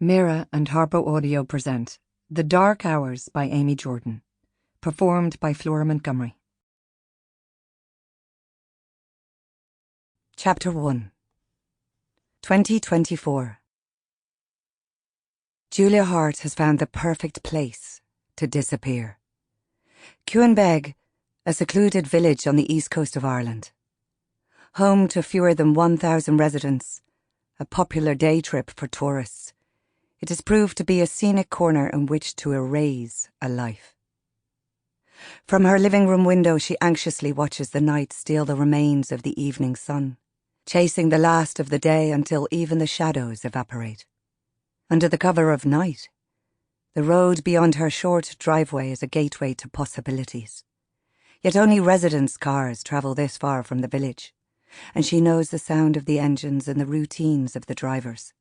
Mira and HarlequinAudio present The Dark Hours by Amy Jordan, performed by Flora Montgomery. Chapter 1. 2024. Julia Harte has found the perfect place to disappear. Cuanbeg, a secluded village on the east coast of Ireland. Home to fewer than 1,000 residents, a popular day trip for tourists. It has proved to be a scenic corner in which to erase a life. From her living room window, she anxiously watches the night steal the remains of the evening sun, chasing the last of the day until even the shadows evaporate. Under the cover of night, the road beyond her short driveway is a gateway to possibilities. Yet only residents' cars travel this far from the village, and she knows the sound of the engines and the routines of the drivers.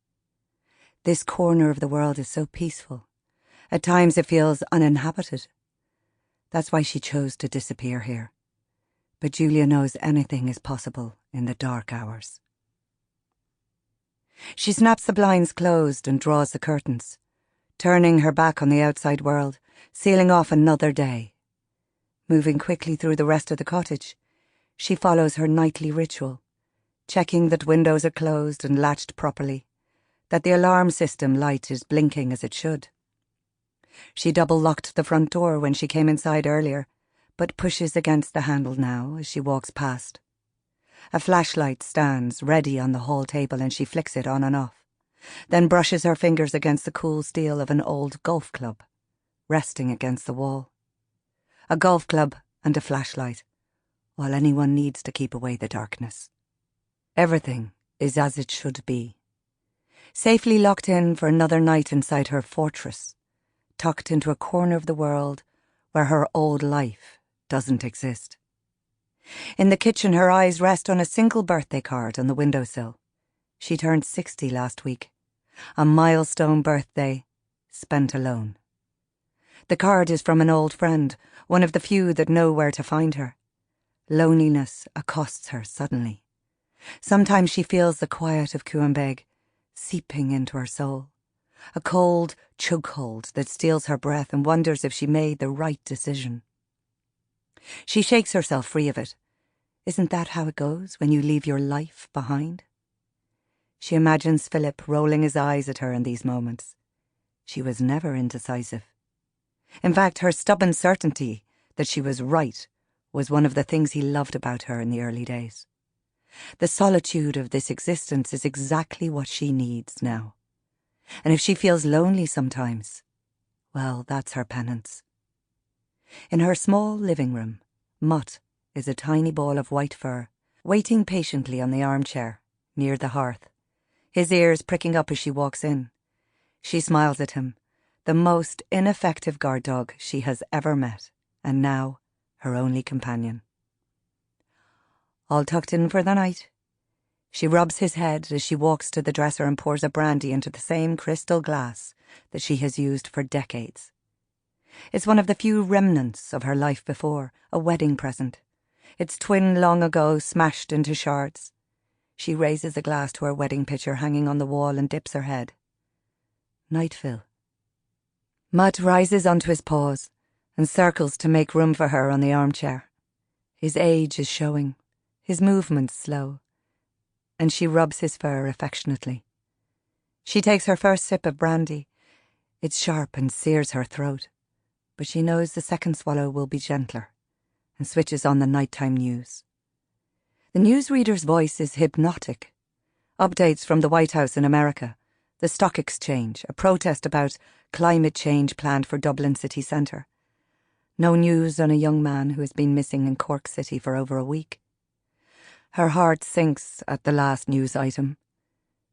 This corner of the world is so peaceful. At times it feels uninhabited. That's why she chose to disappear here. But Julia knows anything is possible in the dark hours. She snaps the blinds closed and draws the curtains, turning her back on the outside world, sealing off another day. Moving quickly through the rest of the cottage, she follows her nightly ritual, checking that windows are closed and latched properly, that the alarm system light is blinking as it should. She double-locked the front door when she came inside earlier, but pushes against the handle now as she walks past. A flashlight stands ready on the hall table and she flicks it on and off, then brushes her fingers against the cool steel of an old golf club, resting against the wall. A golf club and a flashlight, all anyone needs to keep away the darkness. Everything is as it should be. Safely locked in for another night inside her fortress, tucked into a corner of the world where her old life doesn't exist. In the kitchen, her eyes rest on a single birthday card on the windowsill. She turned 60 last week, a milestone birthday spent alone. The card is from an old friend, one of the few that know where to find her. Loneliness accosts her suddenly. Sometimes she feels the quiet of Cuanbeg seeping into her soul, a cold chokehold that steals her breath and wonders if she made the right decision. She shakes herself free of it. Isn't that how it goes when you leave your life behind? She imagines Philip rolling his eyes at her in these moments. She was never indecisive. In fact, her stubborn certainty that she was right was one of the things he loved about her in the early days. The solitude of this existence is exactly what she needs now. And if she feels lonely sometimes, well, that's her penance. In her small living room, Mutt is a tiny ball of white fur, waiting patiently on the armchair near the hearth, his ears pricking up as she walks in. She smiles at him, the most ineffective guard dog she has ever met, and now her only companion. All tucked in for the night. She rubs his head as she walks to the dresser and pours a brandy into the same crystal glass that she has used for decades. It's one of the few remnants of her life before, a wedding present. Its twin long ago smashed into shards. She raises a glass to her wedding picture hanging on the wall and dips her head. Nightfall. Mutt rises onto his paws and circles to make room for her on the armchair. His age is showing, his movements slow, and she rubs his fur affectionately. She takes her first sip of brandy. It's sharp and sears her throat, but she knows the second swallow will be gentler, and switches on the nighttime news. The newsreader's voice is hypnotic. Updates from the White House in America, the stock exchange, a protest about climate change planned for Dublin city centre. No news on a young man who has been missing in Cork city for over a week. Her heart sinks at the last news item.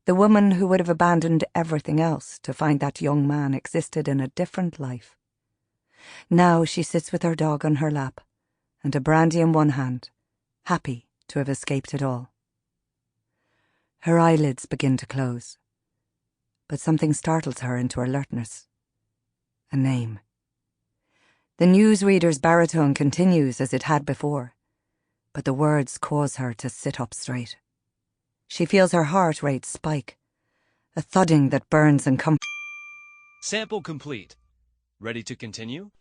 The woman who would have abandoned everything else to find that young man existed in a different life. Now she sits with her dog on her lap and a brandy in one hand, happy to have escaped it all. Her eyelids begin to close, but something startles her into alertness. A name. The newsreader's baritone continues as it had before, but the words cause her to sit up straight. She feels her heart rate spike, a thudding that burns and Sample complete. Ready to continue?